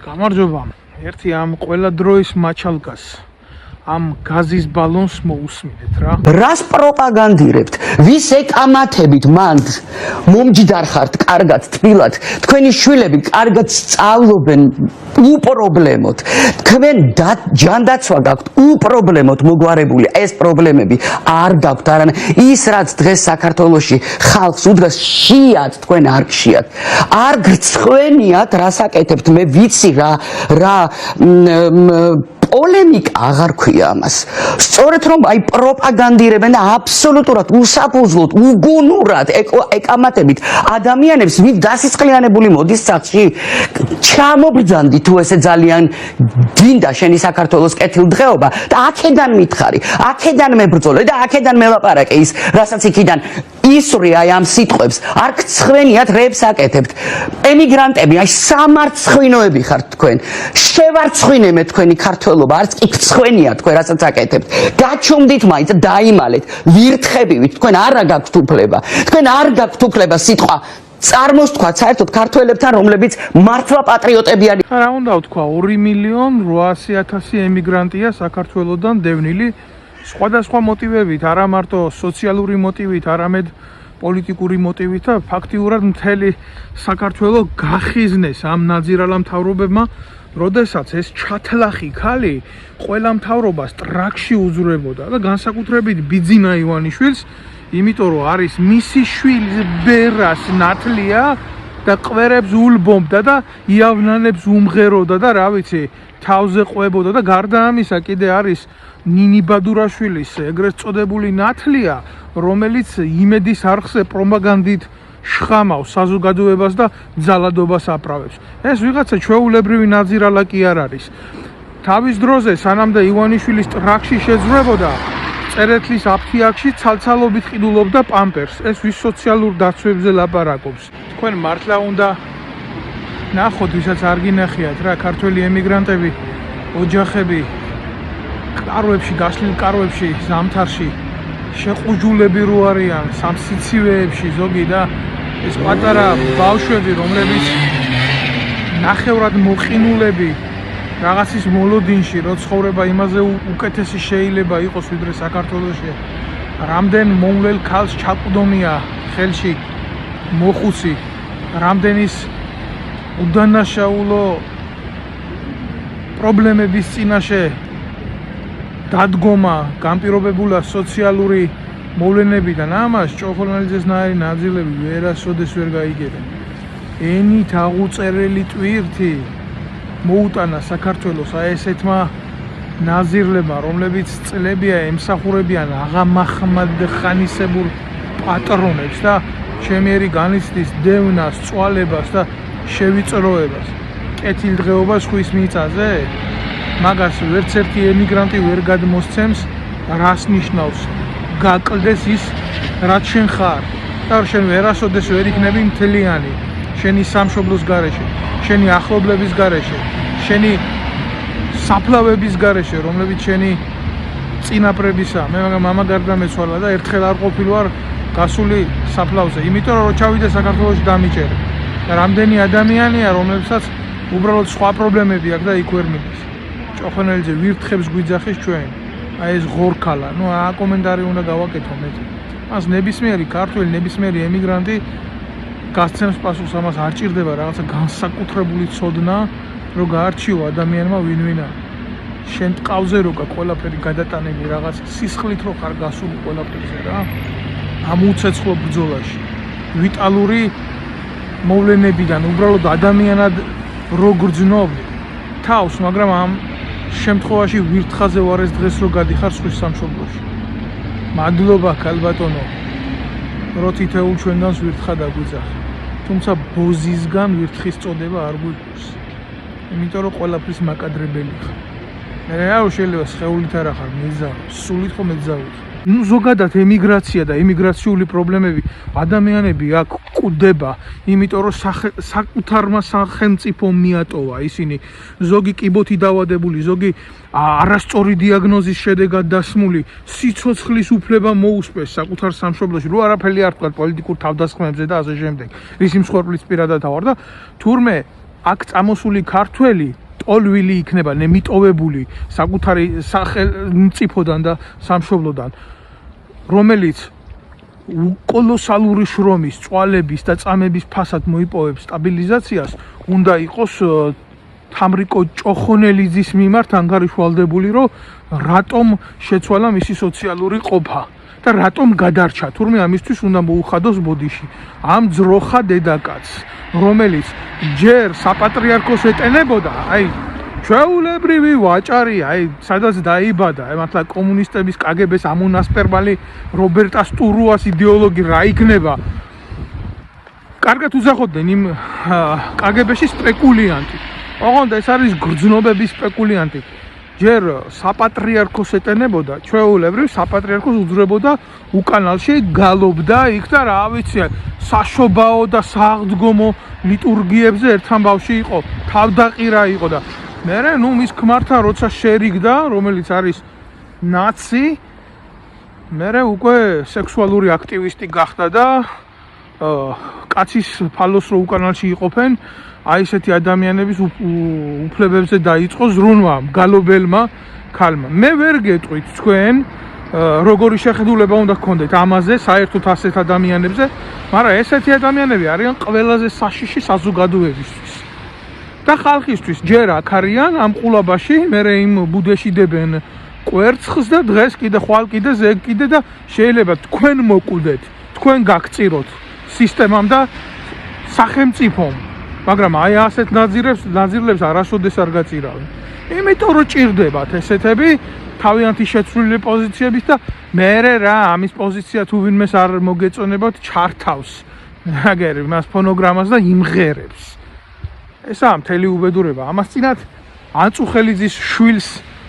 გამარჯობა. ერთი ამ ყველა დროის მაჩალკას ამ გაზის ბალონს მოусმინეთ რა. რას პროპაგანდირებთ? ვის ეკამათებით მან მომჯდარ ხართ კარგად თბილად? თქვენი შვილები კარგად სწავლობენ უპრობლემოდ. თქვენ ჯანდაცვა გაქვთ უპრობლემოდ მოგვარებული. ეს პრობლემები არ გაქვთ არანაირ. ის რაც დღეს საქართველოში ხალხს უდგას შიათ, თქვენ არ გშიათ. არ გრცხვენიათ, რას აკეთებთ? მე ვიცი რა პოლემიკა აღარ ქვია ამას. სწორედ რომ აი პროპაგანდირებენ და აბსოლუტურად უსაფუძვლოდ, უგუნურად ეკამათებით ადამიანებს, ვინც დასისხლიანებული მოდის სახლში. ჩამობრძანდი თუ ესე ძალიან გინდა შენი საქართველოს კეთილდღეობა და აქედან მითხარი, აქედან მებრძოლე და აქედან მელაპარაკე ის, რასაც იქიდან ისვრი აი ამ სიტყვებს. არ გცხვენიათ, რებს აკეთებთ. ემიგრანტები, აი სამარცხვინოები ხართ თქვენ. შევარცხვინე მე თქვენი ქართველობა, არც კი გცხვენიათ თქვენ, რასაც აკეთებთ. გაჩუმდით მაინც, დაიმალეთ, ვირთხებივით, თქვენ არა გაქვთ უფლება. თქვენ არ გაქვთ უფლება სიტყვა წარმოსთქვათ საერთოდ ქართველებთან, რომლებიც მართლა პატრიოტები არიან. რა უნდა ვთქვა, 2.800.000 ემიგრანტია საქართველოდან დევნილი სხვადასხვა მოტივებით, არა მარტო სოციალური მოტივით, არამედ პოლიტიკური მოტივით და ფაქტიურად მთელი საქართველო გახიზნეს ამ ნაძირალა მთავრობებმა, როდესაც ეს ჩათლახი ქალი ყველა მთავრობას ტრაქში უძვრებოდა და განსაკუთრებით ბიძინა ივანიშვილს, იმიტომ რომ არის მისი შვილი ბერას ნათლია და ყვერებს ულბომდა და იავნანებს უმღეროდა და რა ვიცი, თავზე ყვებოდა და გარდა ამისა კიდე არის ნინი ბადურაშვილის ეგრეთ წოდებული ნათლია, რომელიც იმედის არხზე პროპაგანდით შხამავს საზოგადოებას და ძალადობას აправებს. ეს ვიღაცა ჩვეულებრივი ნაძირალა კი არ არის. თავის დროზე სანამდე ივანიშვილის ტრაქში შეძვრებოდა, წერეთლის აფთიაქში ცალცალობით ყიდულობდა პამპერს. ეს ვის სოციალურ დაცვებზე ლაპარაკობს. თქვენ მართლა უნდა ნახოთ, ვისაც არ გინახიათ რა, ქართველი ემიგრანტები, ოჯახები კარვებში, გაშლილ კარვებში, ზამთარში შეყუჯულები რო არიან, სამსიცივეებში ზოგი და ეს პატარა ბავშვები, რომლებიც ნახევრად მოყინულები რაღაცის მოლოდინში, რო ცხოვრება იმაზე უკეთესი შეიძლება იყოს ვიდრე საქართველოში. რამდენ მომვლელ ქალს ჩაკვდომია ხელში მოხუცი, რამდენის უდანაშაულო პრობლემების წინაშე დადგომა განპირობებულა სოციალური მოვლენებიდან ამას ჭოხონალიძეს ნაირი ნაძილები ვერასოდეს ვერ გაიგებენ. ენით აღუწერელი ტვირთი მოუტანა საქართველოს აი ესეთმა ნაზირლებმა, რომლებიც წლებია ემსახურებიან აღა მახმადხანისებურ პატრონებს და ჩემი განიცდის დევნას, წვალებას და შევიწროებას. კეთილდღეობას ხვის მიწაზე? მაგას ვერც ერთი ემიგრანტი ვერ გადმოსცემს, რას ნიშნავს გაკლდეს ის, რაც შენ ხარ და შენ ვერასოდეს ვერ იქნები მთლიანი შენი სამშობლოს გარეშე, შენი ახლობლების გარეშე, შენი საფლავების გარეშე, რომლებიც შენი წინაპრებისა. მე მამა გარდამეცვალა და ერთხელ არ ყოფილვარ გასული საფლავზე, იმიტომ რომ ჩავიდე საქართველოში დამიჭერე. და რამდენი ადამიანია, რომლებსაც უბრალოდ სხვა პრობლემები აქვს და იქ ვერ მიდის. ჭოხონალიძე ვირთხებს გვიძახის ჩვენ. აი ეს ღორქალა, ნუ რა კომენტარი უნდა გავაკეთო მე. მას ნებისმიერი ქართველი, ნებისმიერი ემიგრანტი გასცემს პასუხს, ამას არ ჭირდება რაღაცა განსაკუთრებული ცოდნა, რომ გაარჩიო ადამიანმა ვინ-ვინა. შენ ტყავზე რო გაქვს ყველაფერი გადატანილი რაღაც სისხლით რო ხარ გასული ყველაფერზე რა. ამ უცეცხლო ბრძოლაში ვიტალური მოვლენებიდან უბრალოდ ადამიანად რო გრძნობ თავს, მაგრამ ამ შემთხვევაში ვირთხაზე ვარ ეს დღეს რო გადიხარ სხვის სამშობლოში. მადლობა ქალბატონო, რო თითოეულ ჩვენგანს ვირთხა დაგვიძახა. თუმცა ბოზისგან ვირთხის წოდება არ გვიგოს. იმიტომ რომ ყველაფრის მაკადრებელი ხარ. მე რა შეიძლება სხეულით არ ახარ მეძავ, სულით ხომ მეძავით. ნუ ზოგადად ემიგრაცია და ემიგრაციული პრობლემები ადამიანები აქ კვდება, იმიტომ რომ საკუთარმა სახელმწიფო მიატოვა ისინი, ზოგი კიბოთი დავადებული, ზოგი არასწორი დიაგნოზის შედეგად დასმული, სიცოცხლის უფლება მოუსპეს საკუთარ სამშობლოში, რო არაფერი არ თქვა პოლიტიკურ თავდასხმებზე და ასე შემდეგ. რისი მსხვერპლის პირადად ვარ და თურმე აქ წამოსული ქართველი ტოლვილი იქნება, ნემიტოვებული საკუთარი სახელმწიფოდან და სამშობლოდან, რომელიც კოლოსალური შრომის, წვალების და წამების ფასად მოიპოვებს სტაბილიზაციას, უნდა იყოს თამრიკო ჭოხონელიძის მიმართ ანგარიშვალდებული, რომ რატომ შეცვალა მისი სოციალური ყოფა და რატომ გადარჩა, თურმე ამისთვის უნდა მოუხადოს ბოდიში. ამ ძროხა დედაკაცს, რომელიც ჯერ საპატრიარქოს ეტენებოდა, აი ჩვეულებრივი ვაჭარი, აი სადაც დაიბადა, მართლა კომუნისტების კგბ-ს ამონასპერბალი რობერტა სტურუას იდეოლოგი რა იქნება. კარგად უძახოდნენ იმ კგბ-ში სპეკულიანტი. ოღონდ ეს არის გრძნობების სპეკულიანტი. ჯერ საპატრიარქოს ეტენებოდა, ჩვეულებრივ საპატრიარქოს უძრებოდა უკანალში, გალობდა იქ და რა ვიცი, საშობაო და სააღდგომო ლიტურგიებზე ერთ ამბავში იყო, თავდაყირა იყო და მერე ნუ მის ქმართან როცა შერიგდა, რომელიც არის ნაცი, მერე უკვე სექსუალური აქტივისტი გახდა და კაცის ფალოს რო უკანალში იყოფენ, აი ესეთი ადამიანების უფლებებზე დაიწყო ზრუნვა გალობელმა ქალმა. მე ვერ გეტყვით თქვენ როგორი შეხედულება უნდა გქონდეთ ამაზე, საერთოდ ასეთ ადამიანებზე, მაგრამ ესეთი ადამიანები არიან ყველაზე საშიში საზოგადოებისთვის და ხალხისთვის. ჯერ აქ არიან ამ ყულაბაში, მერე იმ ბუდეში დებენ კვერცხს და დღეს კიდე ხვალ კიდე ზეგ კიდე და შეიძლება თქვენ მოკვდეთ, თქვენ გაგწიროთ სისტემამ და სახელმწიფომ, მაგრამ აი ასეთ ნაძირლებს არასოდეს არ გაწირავენ. იმიტომ რომ ჭირდებათ ესეთები თავიანთი შეცვლილი პოზიციების და მერე რა ამის პოზიცია თუ ვინმეს არ მოგეწონებათ ჩართავს აგერ მას ფონოგრამას და იმღერებს. ესაა მთელი უბედურება. ამას წინათ ანწუხელიძის შვილს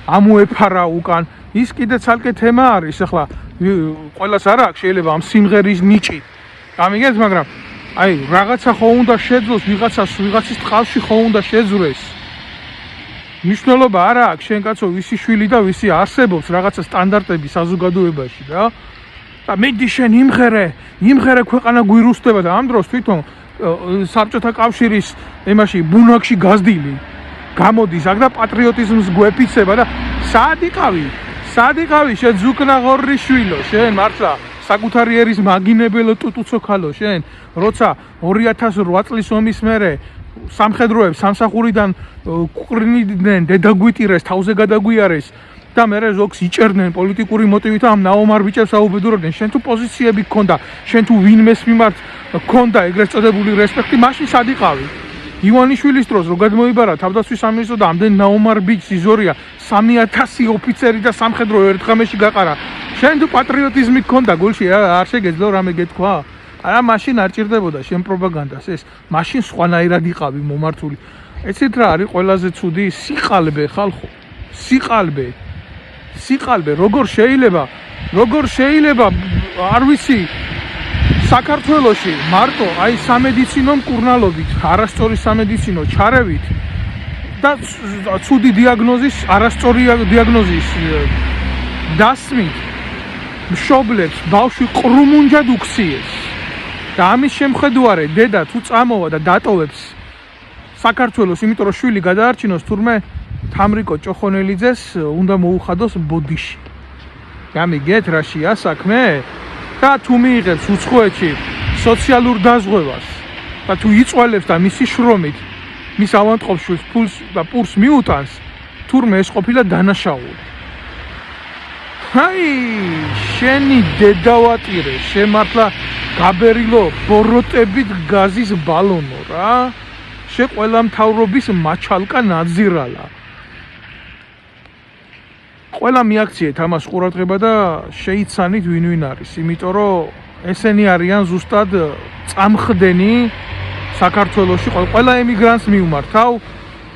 ამოეფარა უკან. ის კიდე ცალკე თემა არის, ახლა ყველას არ აქვს შეიძლება ამ სიმღერის ნიჭი. გამიგეთ, მაგრამ აი რაღაცა ხო უნდა შეძლოს, ვიღაცის ტყავში ხო უნდა შეძვრეს. მნიშვნელობა არ აქვს შენ კაცო ვისი შვილი და ვისი არსებობს რაღაცა სტანდარტები საზოგადოებაში რა. და მედი შენ იმღერე ქვეყანა გვირუსდება და ამ დროს თვითონ საბჭოთა კავშირის ემაში ბუნაგში გაზდილი გამოდის აქ და პატრიოტიზმს გვეფიცება და სად იყავი შენ ზუკნაღორრის შვილო, შენ მართლა საკუთარი ერის მაგინებელო ტუტუცო ქალო შენ, როცა 2008 წლის ომის მერე სამხედროებს სამსახურიდან კვრინიდნენ, დედაგვიტირეს, თავზე გადაგვიარეს და მერე ზოგს იჭერდნენ პოლიტიკური მოტივით ამ ნაომარ ბიჭებს აუბედურებდნენ. შენ თუ პოზიციები გქონდა, შენ თუ ვინმეს მიმართ გქონდა ეგრეთ წოდებული რესპექტი, მაშინ სად იყავი? ივანიშვილის დროს რო გადმოიბარა თავდაცვის სამინისტრო და ამდენ ნაომარ ბიჭს იზორია 3000 ოფიცერი და სამხედრო ერთ ღამეში გაყარა. შენ თუ პატრიოტიზმი გქონდა გულში არ შეგეძლო რამე გეთქვა? არა მაშინ არ ჭირდებოდა შენ პროპაგანდას ეს. მაშინ სხვანაირად იყავი მომართული. ეცით რა არის ყველაზე ცუდი? სიყალბე ხალხო. სიყალბე როგორ შეიძლება არ ვიცი საქართველოში მარტო აი სამედიცინო მკურნალობით, არასწორი სამედიცინო ჩარევით და ცუდი დიაგნოზის, არასწორი დიაგნოზის დასმით მშობლებს ბავშვი ყრუმუნჯად უქციეს. და ამის შემხედვარე დედა თუ წამოვა და დატოვებს საქართველოს, იმიტომ რომ შვილი გადაარჩინოს, თურმე თამრიკო ჭოხონელიძეს უნდა მოუხადოს ბოდიში. გამიგეთ რაშია საქმე? და თუ მიიღებს უცხოეთში სოციალურ დაზღვევას და თუ იწვალებს და მისი შრომით მის ავანტყოფს ფულს და პურს მიუტანს, თურმე ეს ყოფილა დანაშაული. აი შენი დედავატირე, შემართლა გაბერილო ბოროტებით გაზის ბალონო რა. შე ყველა მთავრობის მაჩალკა ნაძირალა. ყველა მიაქციეთ ამას ყურადღება და შეიცანით ვინ არის, იმიტომ რომ ესენი არიან ზუსტად წამხდენი საქართველოში ყველა ემიგრანტს მიუმართავ,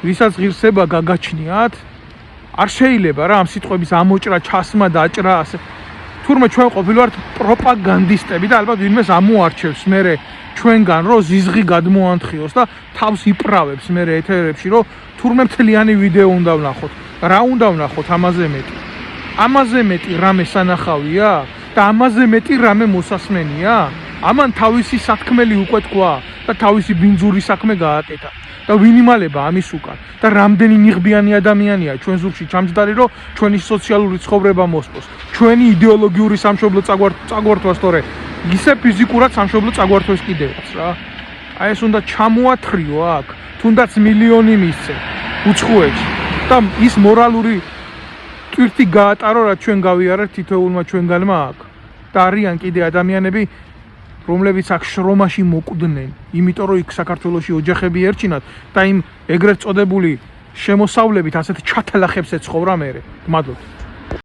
ვისაც ღირსება გაგაჩნიათ. არ შეიძლება რა ამ სიტყვების ამოჭრა, ჩასმა, დაჭრა ასე. თურმე ჩვენ ყოფილვართ პროპაგანდისტები და ალბათ ვინმეს ამოარჩევს მერე ჩვენგან რომ ზიზღი გადმოანთხიოს და თავს იპრავებს მერე ეთერებში რომ თურმე მთლიანი ვიდეო უნდა ვნახოთ. რა უნდა ვნახოთ ამაზე მეტი რამე სანახავია და ამაზე მეტი რამე მოსასმენია? ამან თავისი სათქმელი უკვე თქვა და თავისი ბინძური საქმე გააკეთა. და ვინ იმალება ამის უკან და რამდენი ნიღბიანი ადამიანია ჩვენ ზურგში ჩამჯდარი, რომ ჩვენი სოციალური ცხოვრება მოსწოს, ჩვენი იდეოლოგიური სამშობლო წაგვართვას, თორე ისე ფიზიკურად სამშობლო წაგვართვეს კიდევაც რა. აი ეს უნდა ჩამოათრიო აქ, თუნდაც მილიონი მისცე უცხოეთში და ის მორალური ტვირთი გაატარო, რაც ჩვენ გავიარეთ თითოეულმა ჩვენგანმა აქ. და არიან კიდე ადამიანები, რომლებიც აქ შრომაში მოკვდნენ, იმიტომ რომ იქ საქართველოში ოჯახები ერჩინათ და იმ ეგრეთ წოდებული შემოსავლებით ასეთ ჩათლახებს ეცხოვრა მერე. გმადლობთ.